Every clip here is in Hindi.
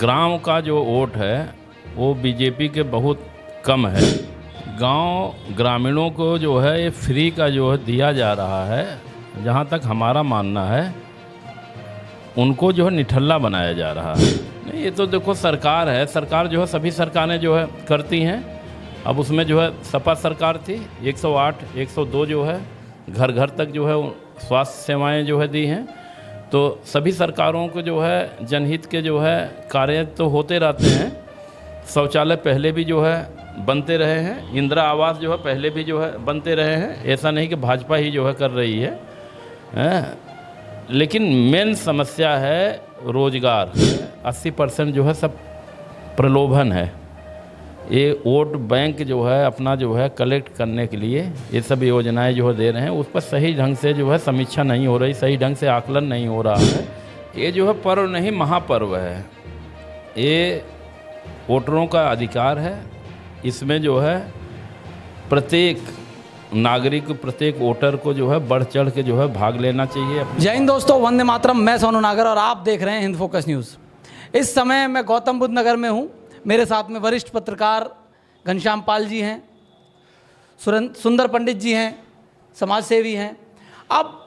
ग्राम का जो वोट है वो बीजेपी के बहुत कम है। गांव ग्रामीणों को जो है ये फ्री का जो है दिया जा रहा है। जहां तक हमारा मानना है उनको जो है निठल्ला बनाया जा रहा है। नहीं, ये तो देखो सरकार है, सरकार जो है सभी सरकारें जो है करती हैं। अब उसमें जो है सपा सरकार थी, 108 102 जो है घर घर तक जो है स्वास्थ्य सेवाएं जो है दी हैं। तो सभी सरकारों को जो है जनहित के जो है कार्य तो होते रहते हैं। शौचालय पहले भी जो है बनते रहे हैं, इंदिरा आवास जो है पहले भी जो है बनते रहे हैं। ऐसा नहीं कि भाजपा ही जो है कर रही है, लेकिन मेन समस्या है रोजगार। 80% जो है सब प्रलोभन है। ये वोट बैंक जो है अपना जो है कलेक्ट करने के लिए ये सब योजनाएं जो है दे रहे हैं, उस पर सही ढंग से जो है समीक्षा नहीं हो रही, सही ढंग से आकलन नहीं हो रहा है। ये जो है पर्व नहीं महापर्व है। ये वोटरों का अधिकार है। इसमें जो है प्रत्येक नागरिक, प्रत्येक वोटर को जो है बढ़ चढ़ के जो है भाग लेना चाहिए। जय हिंद दोस्तों, वंदे मातरम। मैं सोनू नागर और आप देख रहे हैं हिंद फोकस न्यूज़। इस समय मैं गौतम बुद्ध नगर में हूँ। मेरे साथ में वरिष्ठ पत्रकार घनश्याम पाल जी हैं, सुंदर पंडित जी हैं, समाज सेवी हैं। अब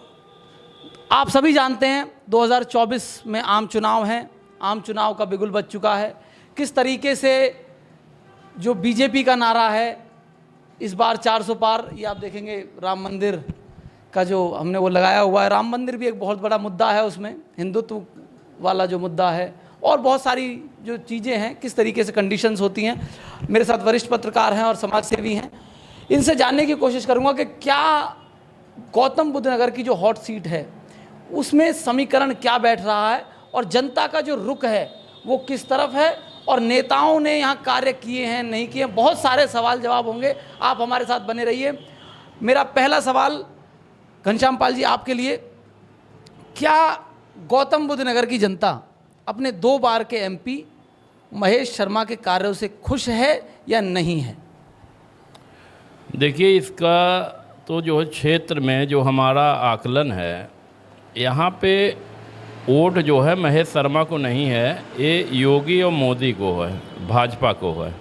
आप सभी जानते हैं 2024 में आम चुनाव हैं। आम चुनाव का बिगुल बज चुका है। किस तरीके से जो बीजेपी का नारा है इस बार 400 पार, ये आप देखेंगे राम मंदिर का जो हमने वो लगाया हुआ है। राम मंदिर भी एक बहुत बड़ा मुद्दा है, उसमें हिंदुत्व वाला जो मुद्दा है और बहुत सारी जो चीज़ें हैं, किस तरीके से कंडीशंस होती हैं। मेरे साथ वरिष्ठ पत्रकार हैं और समाज सेवी हैं। इनसे जानने की कोशिश करूंगा कि क्या गौतम बुद्ध नगर की जो हॉट सीट है उसमें समीकरण क्या बैठ रहा है और जनता का जो रुख है वो किस तरफ है और नेताओं ने यहाँ कार्य किए हैं नहीं किए। बहुत सारे सवाल जवाब होंगे, आप हमारे साथ बने रहिए। मेरा पहला सवाल घनश्याम पाल जी आपके लिए, क्या गौतम बुद्ध नगर की जनता अपने 2 बार के एमपी महेश शर्मा के कार्यों से खुश है या नहीं है? देखिए, इसका तो जो है क्षेत्र में जो हमारा आकलन है, यहाँ पे वोट जो है महेश शर्मा को नहीं है, ये योगी और मोदी को है, भाजपा को है।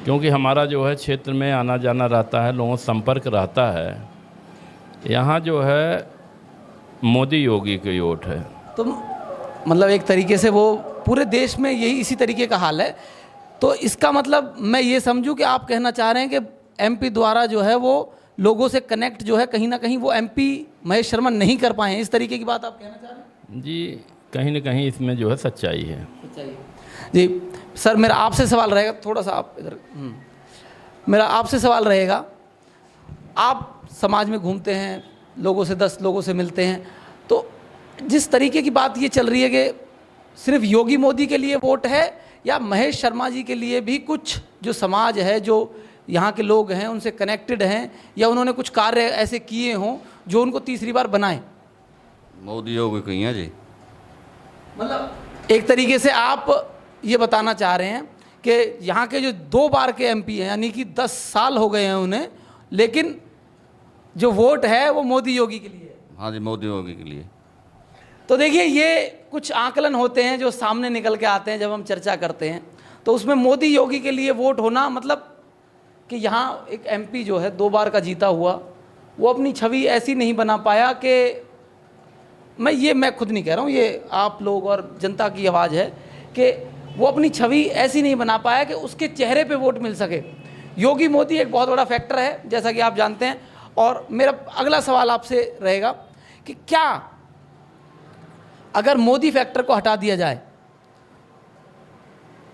क्योंकि हमारा जो है क्षेत्र में आना जाना रहता है, लोगों से संपर्क रहता है। यहाँ जो है मोदी योगी की वोट है। तो मतलब एक तरीके से वो पूरे देश में यही इसी तरीके का हाल है। तो इसका मतलब मैं ये समझूं कि आप कहना चाह रहे हैं कि एमपी द्वारा जो है वो लोगों से कनेक्ट जो है कहीं ना कहीं वो एमपी महेश शर्मा नहीं कर पाए हैं, इस तरीके की बात आप कहना चाह रहे हैं? जी, कहीं ना कहीं इसमें जो है सच्चाई है। सच्चाई जी। सर, मेरा आपसे सवाल रहेगा, थोड़ा सा आप इधर, मेरा आपसे सवाल रहेगा, आप समाज में घूमते हैं, लोगों से 10 लोगों से मिलते हैं, तो जिस तरीके की बात ये चल रही है कि सिर्फ योगी मोदी के लिए वोट है या महेश शर्मा जी के लिए भी कुछ जो समाज है, जो यहाँ के लोग हैं उनसे कनेक्टेड हैं, या उन्होंने कुछ कार्य ऐसे किए हों जो उनको तीसरी बार बनाएं? मोदी योगी कहीं है जी। मतलब एक तरीके से आप ये बताना चाह रहे हैं कि यहाँ के जो 2 बार के एमपी हैं, यानी कि 10 साल हो गए हैं उन्हें, लेकिन जो वोट है वो मोदी योगी के लिए है। हाँ जी, मोदी योगी के लिए। तो देखिए, ये कुछ आकलन होते हैं जो सामने निकल के आते हैं जब हम चर्चा करते हैं। तो उसमें मोदी योगी के लिए वोट होना मतलब कि यहाँ एक एमपी जो है 2 बार का जीता हुआ, वो अपनी छवि ऐसी नहीं बना पाया कि मैं खुद नहीं कह रहा हूँ, ये आप लोग और जनता की आवाज़ है कि वो अपनी छवि ऐसी नहीं बना पाया कि उसके चेहरे पे वोट मिल सके। योगी मोदी एक बहुत बड़ा फैक्टर है, जैसा कि आप जानते हैं। और मेरा अगला सवाल आपसे रहेगा कि क्या अगर मोदी फैक्टर को हटा दिया जाए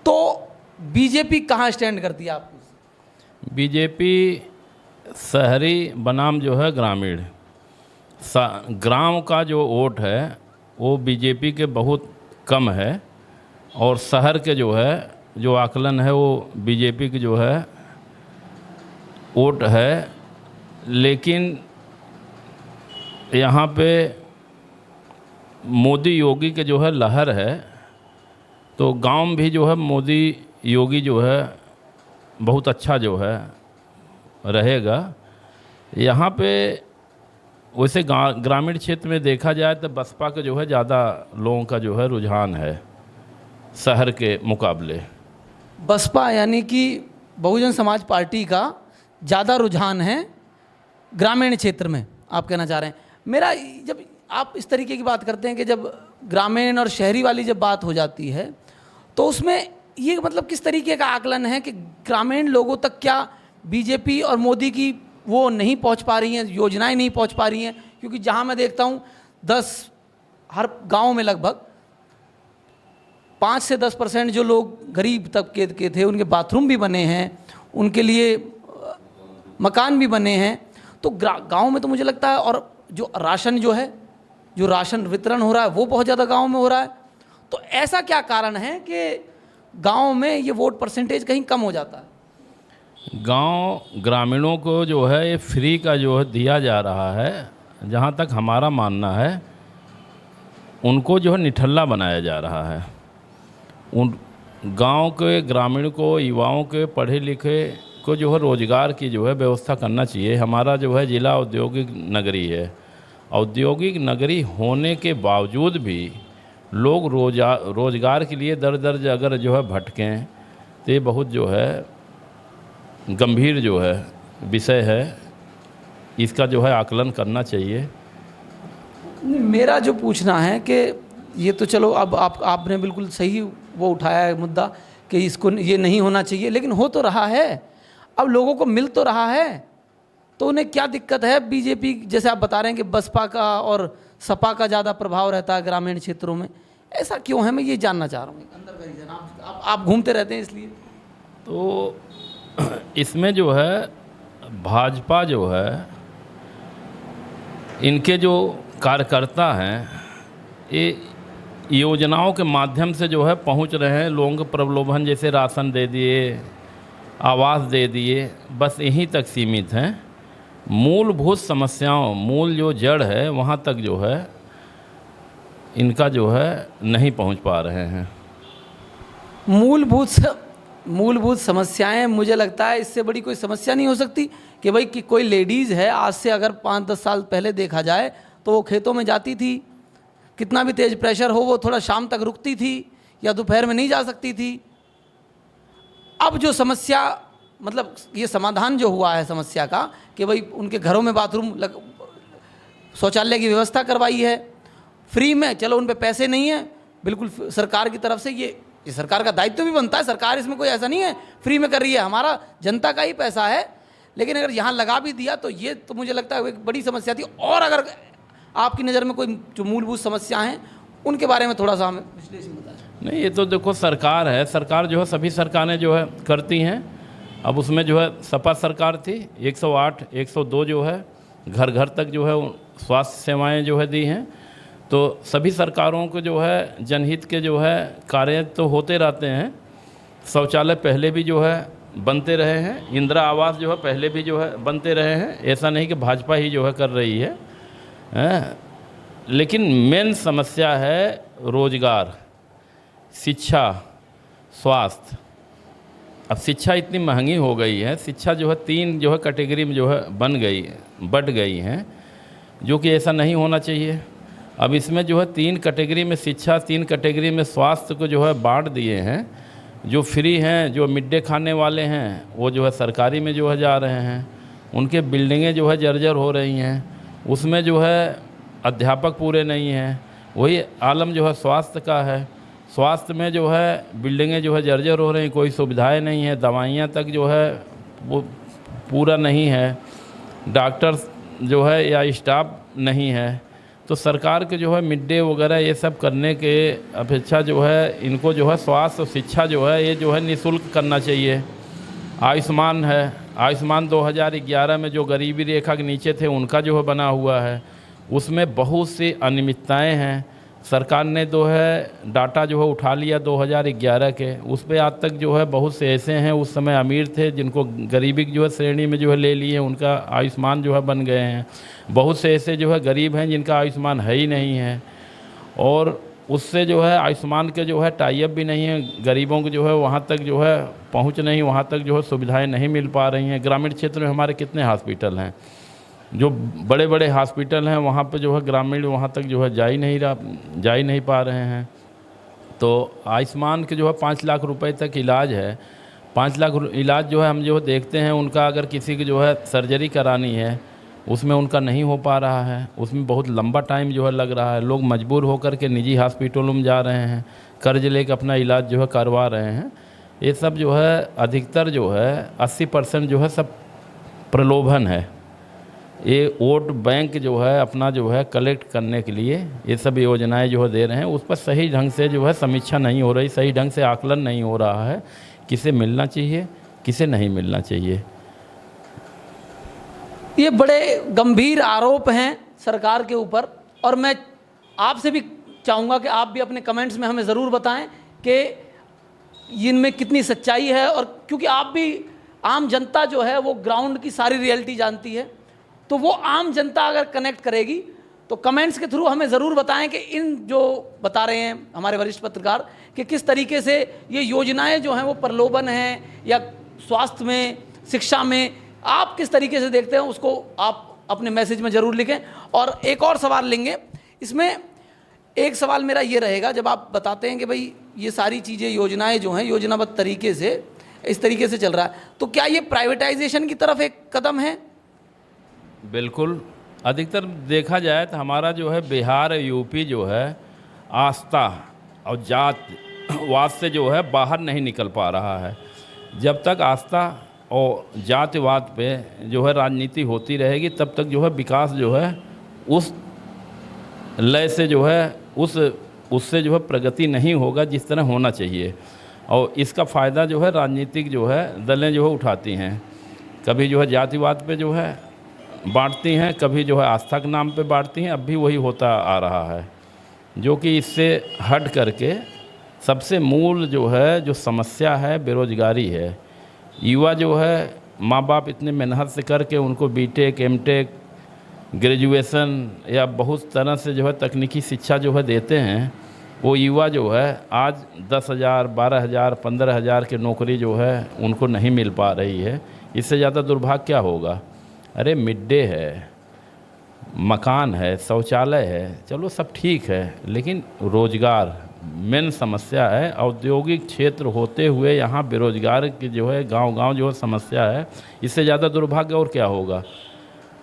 तो बीजेपी कहाँ स्टैंड करती है आपको? बीजेपी शहरी बनाम जो है ग्रामीण, ग्राम का जो वोट है वो बीजेपी के बहुत कम है और शहर के जो है जो आकलन है वो बीजेपी की जो है वोट है। लेकिन यहाँ पे मोदी योगी के जो है लहर है, तो गांव में भी जो है मोदी योगी जो है बहुत अच्छा जो है रहेगा। यहाँ पे वैसे ग्रामीण क्षेत्र में देखा जाए तो बसपा का जो है ज़्यादा लोगों का जो है रुझान है। शहर के मुकाबले। बसपा यानी कि बहुजन समाज पार्टी का ज़्यादा रुझान है ग्रामीण क्षेत्र में, आप कहना चाह रहे हैं। मेरा जब आप इस तरीके की बात करते हैं कि जब ग्रामीण और शहरी वाली जब बात हो जाती है तो उसमें ये मतलब किस तरीके का आकलन है कि ग्रामीण लोगों तक क्या बीजेपी और मोदी की वो नहीं पहुंच पा रही हैं, योजनाएं नहीं पहुंच पा रही हैं? क्योंकि जहां मैं देखता हूं 10 हर गांव में लगभग 5 से 10% जो लोग गरीब तबके के थे उनके बाथरूम भी बने हैं, उनके लिए मकान भी बने हैं। तो गांव में तो मुझे लगता है, और जो राशन जो राशन वितरण हो रहा है वो बहुत ज़्यादा गांव में हो रहा है। तो ऐसा क्या कारण है कि गांव में ये वोट परसेंटेज कहीं कम हो जाता है? गांव ग्रामीणों को जो है ये फ्री का जो है दिया जा रहा है, जहां तक हमारा मानना है उनको जो है निठल्ला बनाया जा रहा है। उन गांव के ग्रामीण को, युवाओं के, पढ़े लिखे को जो है रोज़गार की जो है व्यवस्था करना चाहिए। हमारा जो है ज़िला औद्योगिक नगरी है। औद्योगिक नगरी होने के बावजूद भी लोग रोज़गार के लिए दर दर अगर जो है भटकें तो ये बहुत जो है गंभीर जो है विषय है। इसका जो है आकलन करना चाहिए। मेरा जो पूछना है कि ये तो चलो अब आपने बिल्कुल सही वो उठाया है मुद्दा कि इसको ये नहीं होना चाहिए, लेकिन हो तो रहा है, अब लोगों को मिल तो रहा है, तो उन्हें क्या दिक्कत है? बीजेपी जैसे आप बता रहे हैं कि बसपा का और सपा का ज़्यादा प्रभाव रहता है ग्रामीण क्षेत्रों में, ऐसा क्यों है? मैं ये जानना चाह रहा हूँ अंदर का रीज़न। आप घूमते रहते हैं इसलिए। तो इसमें जो है भाजपा जो है इनके जो कार्यकर्ता हैं ये योजनाओं के माध्यम से जो है पहुंच रहे हैं लोगों को प्रलोभन, जैसे राशन दे दिए, आवास दे दिए, बस यहीं तक सीमित हैं। मूलभूत समस्याओं, मूल जो जड़ है वहाँ तक जो है इनका जो है नहीं पहुँच पा रहे हैं। मूलभूत समस्याएं, मुझे लगता है इससे बड़ी कोई समस्या नहीं हो सकती कि भाई कि कोई लेडीज़ है, आज से अगर 5-10 साल पहले देखा जाए तो वो खेतों में जाती थी, कितना भी तेज़ प्रेशर हो वो थोड़ा शाम तक रुकती थी या दोपहर में नहीं जा सकती थी। अब जो समस्या मतलब ये समाधान जो हुआ है समस्या का कि भाई उनके घरों में बाथरूम शौचालय की व्यवस्था करवाई है फ्री में। चलो उन पे पैसे नहीं है बिल्कुल सरकार की तरफ से, ये सरकार का दायित्व भी बनता है। सरकार इसमें कोई ऐसा नहीं है फ्री में कर रही है, हमारा जनता का ही पैसा है। लेकिन अगर यहाँ लगा भी दिया तो ये तो मुझे लगता है एक बड़ी समस्या थी। और अगर आपकी नज़र में कोई जो मूलभूत समस्या हैं उनके बारे में थोड़ा सा हमें विश्लेषण बताएं। नहीं, ये तो देखो सरकार है, सरकार जो है सभी सरकारें जो है करती हैं। अब उसमें जो है सपा सरकार थी, 108, 102 जो है घर घर तक जो है स्वास्थ्य सेवाएं जो है दी हैं। तो सभी सरकारों को जो है जनहित के जो है कार्य तो होते रहते हैं। शौचालय पहले भी जो है बनते रहे हैं, इंदिरा आवास जो है पहले भी जो है बनते रहे हैं। ऐसा नहीं कि भाजपा ही जो है कर रही है। लेकिन मेन समस्या है रोजगार, शिक्षा, स्वास्थ्य। अब शिक्षा इतनी महंगी हो गई है, शिक्षा जो है 3 जो है कैटेगरी में जो है बढ़ गई हैं, जो कि ऐसा नहीं होना चाहिए। अब इसमें जो है 3 कैटेगरी में शिक्षा, 3 कैटेगरी में स्वास्थ्य को जो है बांट दिए हैं। जो फ्री हैं, जो मिड डे खाने वाले हैं, वो जो है सरकारी में जो है जा रहे हैं। उनके बिल्डिंगें जो है जर्जर हो रही हैं, उसमें जो है अध्यापक पूरे नहीं हैं। वही आलम जो है स्वास्थ्य का है, स्वास्थ्य में जो है बिल्डिंगें जो है जर्जर हो रही, कोई सुविधाएं नहीं है, दवाइयाँ तक जो है वो पूरा नहीं है, डॉक्टर जो है या स्टाफ नहीं है। तो सरकार के जो है मिड डे वगैरह ये सब करने के अपेक्षा जो है इनको जो है स्वास्थ्य और शिक्षा जो है ये जो है निःशुल्क करना चाहिए। आयुष्मान है, आयुष्मान 2011 में जो गरीबी रेखा के नीचे थे उनका जो है बना हुआ है, उसमें बहुत सी अनियमितताएं हैं। सरकार ने जो है डाटा जो है उठा लिया 2011 के, उस पर आज तक जो है बहुत से ऐसे हैं उस समय अमीर थे जिनको गरीबी की जो है श्रेणी में जो है ले लिए, उनका आयुष्मान जो है बन गए हैं। बहुत से ऐसे जो है गरीब हैं जिनका आयुष्मान है ही नहीं है, और उससे जो है आयुष्मान के जो है टाई अप भी नहीं है। गरीबों को जो है वहाँ तक जो है पहुँच नहीं, वहाँ तक जो है सुविधाएँ नहीं मिल पा रही हैं। ग्रामीण क्षेत्र में हमारे कितने हॉस्पिटल हैं, जो बड़े बड़े हॉस्पिटल हैं वहाँ पे जो है ग्रामीण वहाँ तक जो है जा ही नहीं पा रहे हैं। तो आयुष्मान के जो है 5 लाख रुपए तक इलाज है। 5 लाख इलाज जो है हम जो देखते हैं उनका, अगर किसी की जो है सर्जरी करानी है उसमें उनका नहीं हो पा रहा है, उसमें बहुत लंबा टाइम जो है लग रहा है। लोग मजबूर होकर के निजी हॉस्पिटलों में जा रहे हैं, कर्ज लेकर अपना इलाज जो है करवा रहे हैं। ये सब जो है अधिकतर जो है 80% जो है सब प्रलोभन है। ये वोट बैंक जो है अपना जो है कलेक्ट करने के लिए ये सब योजनाएं जो है दे रहे हैं, उस पर सही ढंग से जो है समीक्षा नहीं हो रही, सही ढंग से आकलन नहीं हो रहा है, किसे मिलना चाहिए किसे नहीं मिलना चाहिए। ये बड़े गंभीर आरोप हैं सरकार के ऊपर, और मैं आपसे भी चाहूँगा कि आप भी अपने कमेंट्स में हमें ज़रूर बताएं कि इनमें कितनी सच्चाई है। और क्योंकि आप भी आम जनता जो है वो ग्राउंड की सारी रियलिटी जानती है, तो वो आम जनता अगर कनेक्ट करेगी तो कमेंट्स के थ्रू हमें ज़रूर बताएं कि इन जो बता रहे हैं हमारे वरिष्ठ पत्रकार कि किस तरीके से ये योजनाएं जो हैं वो प्रलोभन हैं, या स्वास्थ्य में, शिक्षा में आप किस तरीके से देखते हैं, उसको आप अपने मैसेज में ज़रूर लिखें। और एक और सवाल लेंगे इसमें। एक सवाल मेरा ये रहेगा, जब आप बताते हैं कि भाई ये सारी चीज़ें योजनाएं जो हैं योजनाबद्ध तरीके से इस तरीके से चल रहा है, तो क्या ये प्राइवेटाइजेशन की तरफ एक कदम है? बिल्कुल। अधिकतर देखा जाए तो हमारा जो है बिहार यूपी जो है आस्था और जातवाद से जो है बाहर नहीं निकल पा रहा है। जब तक आस्था और जातिवाद पे जो है राजनीति होती रहेगी तब तक जो है विकास जो है उस लय से जो है उससे जो है प्रगति नहीं होगा जिस तरह होना चाहिए। और इसका फ़ायदा जो है राजनीतिक जो है दलें जो है उठाती हैं, कभी जो है जातिवाद पे जो है बांटती हैं, कभी जो है आस्था के नाम पे बांटती हैं। अब भी वही होता आ रहा है, जो कि इससे हट करके सबसे मूल जो है जो समस्या है बेरोज़गारी है। युवा जो है माँ बाप इतने मेहनत से करके उनको बीटेक एमटेक ग्रेजुएशन या बहुत तरह से जो है तकनीकी शिक्षा जो है देते हैं, वो युवा जो है आज 10,000 12,000 15,000 की नौकरी जो है उनको नहीं मिल पा रही है। इससे ज़्यादा दुर्भाग्य क्या होगा? अरे मिड डे है, मकान है, शौचालय है, चलो सब ठीक है, लेकिन रोज़गार मेन समस्या है। औद्योगिक क्षेत्र होते हुए यहाँ बेरोज़गार की जो है गांव-गांव जो है समस्या है। इससे ज़्यादा दुर्भाग्य और क्या होगा?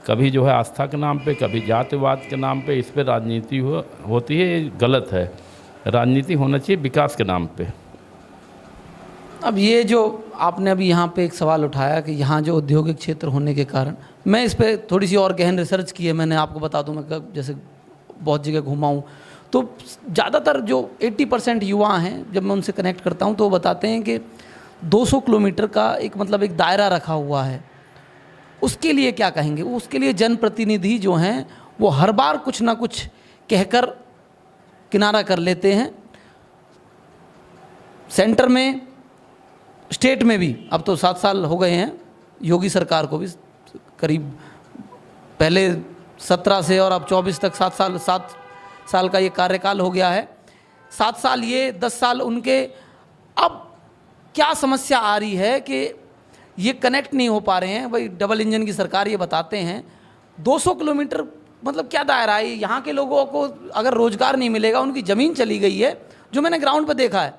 कभी जो है आस्था के नाम पे, कभी जातिवाद के नाम पे इस पे राजनीति होती है, ये गलत है। राजनीति होना चाहिए विकास के नाम पे। अब ये जो आपने अभी यहाँ पे एक सवाल उठाया कि यहाँ जो औद्योगिक क्षेत्र होने के कारण, मैं इस पर थोड़ी सी और गहन रिसर्च की है। मैंने आपको बता दूँ, मैं जैसे बहुत जगह घूमा हूँ, तो ज़्यादातर जो 80% युवा हैं जब मैं उनसे कनेक्ट करता हूँ तो वो बताते हैं कि 200 किलोमीटर का एक मतलब एक दायरा रखा हुआ है। उसके लिए क्या कहेंगे? उसके लिए जनप्रतिनिधि जो हैं वो हर बार कुछ ना कुछ कहकर किनारा कर लेते हैं। सेंटर में, स्टेट में भी अब तो 7 साल हो गए हैं योगी सरकार को भी, करीब पहले 17 से और अब 24 तक 7 साल का ये कार्यकाल हो गया है। 7 साल ये, 10 साल उनके। अब क्या समस्या आ रही है कि ये कनेक्ट नहीं हो पा रहे हैं। भाई डबल इंजन की सरकार ये बताते हैं 200 किलोमीटर मतलब क्या दायरा है? यहाँ के लोगों को अगर रोज़गार नहीं मिलेगा, उनकी ज़मीन चली गई है, जो मैंने ग्राउंड पर देखा है।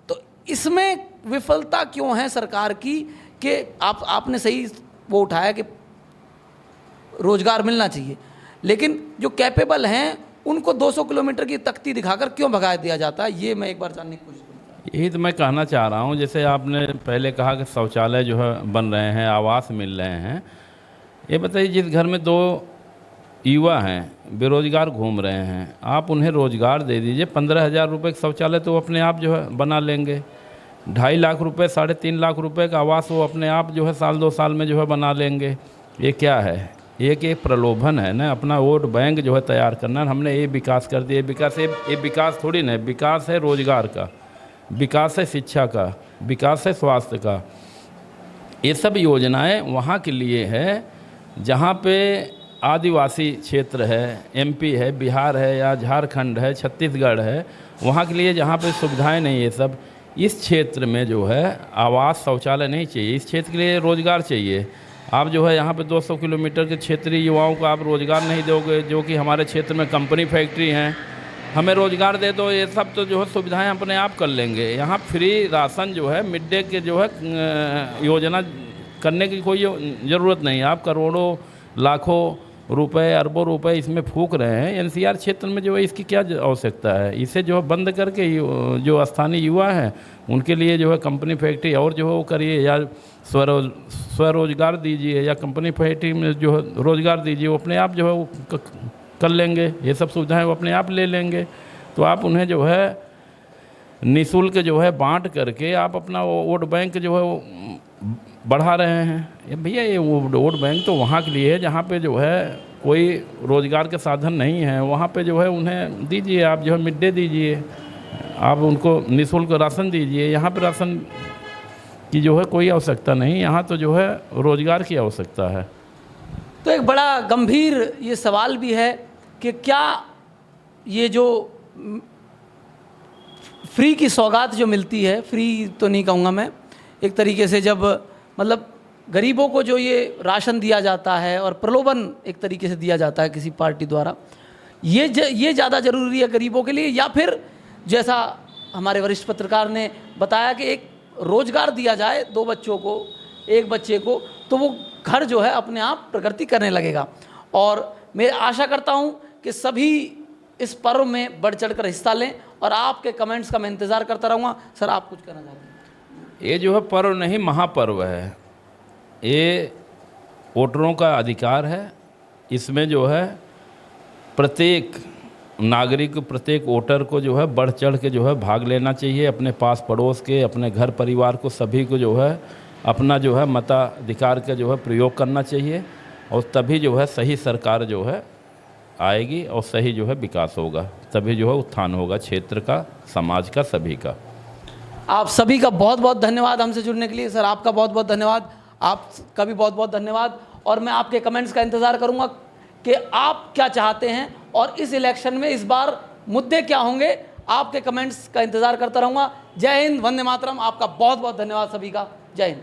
तो इसमें विफलता क्यों है सरकार की कि आपने सही वो उठाया कि रोज़गार मिलना चाहिए, लेकिन जो कैपेबल हैं उनको 200 किलोमीटर की तख्ती दिखाकर क्यों भगा दिया जाता है? ये मैं एक बार जानने की कोशिश करूँगा। यही तो मैं कहना चाह रहा हूँ। जैसे आपने पहले कहा कि शौचालय जो है बन रहे हैं, आवास मिल रहे हैं। ये बताइए, जिस घर में 2 युवा हैं बेरोज़गार घूम रहे हैं, आप उन्हें रोज़गार दे दीजिए। 15,000 रुपये का शौचालय तो वो अपने आप जो है बना लेंगे। 2.5 लाख रुपये 3.5 लाख रुपये का आवास वो अपने आप जो है साल 2 साल में जो है बना लेंगे। ये क्या है? एक प्रलोभन है ना, अपना वोट बैंक जो है तैयार करना। हमने ये विकास कर दिया। ये विकास थोड़ी ना, विकास है रोज़गार का, विकास है शिक्षा का, विकास है स्वास्थ्य का। ये सब योजनाएं वहाँ के लिए है जहाँ पे आदिवासी क्षेत्र है, एमपी है, बिहार है या झारखंड है, छत्तीसगढ़ है, वहाँ के लिए जहाँ पे सुविधाएं नहीं है सब। इस क्षेत्र में जो है आवास शौचालय नहीं चाहिए, इस क्षेत्र के लिए रोज़गार चाहिए। आप जो है यहाँ पे 200 किलोमीटर के क्षेत्रीय युवाओं को आप रोज़गार नहीं दोगे, जो कि हमारे क्षेत्र में कंपनी फैक्ट्री हैं, हमें रोज़गार दे दो, ये सब तो जो है सुविधाएं अपने आप कर लेंगे। यहाँ फ्री राशन जो है, मिड डे के जो है योजना करने की कोई ज़रूरत नहीं। आप करोड़ों लाखों रुपए, अरबों रुपए इसमें फूक रहे हैं। एनसीआर क्षेत्र में जो है इसकी क्या आवश्यकता है? इसे जो है बंद करके जो स्थानीय युवा हैं उनके लिए जो है कंपनी फैक्ट्री और जो है वो करिए, या स्वरोजगार दीजिए, या कंपनी फैक्ट्री में जो है रोज़गार दीजिए, वो अपने आप जो है वो कर लेंगे। ये सब सुविधाएं वो अपने आप ले लेंगे। तो आप उन्हें जो है निःशुल्क जो है बांट करके आप अपना वोट बैंक जो है वो बढ़ा रहे हैं। ये भैया, ये वोट बैंक तो वहाँ के लिए है जहाँ पे जो है कोई रोज़गार के साधन नहीं है। वहाँ पे जो है उन्हें दीजिए, आप जो है मिड डे दीजिए, आप उनको निःशुल्क राशन दीजिए। यहाँ पे राशन की जो है कोई आवश्यकता नहीं, यहाँ तो जो है रोज़गार की आवश्यकता है। तो एक बड़ा गंभीर ये सवाल भी है कि क्या ये जो फ्री की सौगात जो मिलती है, फ्री तो नहीं कहूँगा मैं, एक तरीके से जब मतलब गरीबों को जो ये राशन दिया जाता है और प्रलोभन एक तरीके से दिया जाता है किसी पार्टी द्वारा, ये ज़्यादा ज़रूरी है गरीबों के लिए, या फिर जैसा हमारे वरिष्ठ पत्रकार ने बताया कि एक रोज़गार दिया जाए 2 बच्चों को, 1 बच्चे को, तो वो घर जो है अपने आप प्रगति करने लगेगा। और मैं आशा करता हूँ कि सभी इस पर्व में बढ़ चढ़कर हिस्सा लें, और आपके कमेंट्स का मैं इंतज़ार करता रहूँगा। सर, आप कुछ कहना चाहते हैं? ये जो है पर्व नहीं, महापर्व है। ये वोटरों का अधिकार है। इसमें जो है प्रत्येक नागरिक, प्रत्येक वोटर को जो है बढ़ चढ़ के जो है भाग लेना चाहिए। अपने पास पड़ोस के, अपने घर परिवार को, सभी को जो है अपना जो है मताधिकार का जो है प्रयोग करना चाहिए, और तभी जो है सही सरकार जो है आएगी और सही जो है विकास होगा, तभी जो है उत्थान होगा क्षेत्र का, समाज का, सभी का। आप सभी का बहुत बहुत धन्यवाद हमसे जुड़ने के लिए। सर, आपका बहुत बहुत धन्यवाद, आपका भी बहुत बहुत धन्यवाद। और मैं आपके कमेंट्स का इंतज़ार करूंगा कि आप क्या चाहते हैं और इस इलेक्शन में इस बार मुद्दे क्या होंगे। आपके कमेंट्स का इंतज़ार करता रहूँगा। जय हिंद, वंदे मातरम। आपका बहुत बहुत धन्यवाद सभी का। जय हिंद।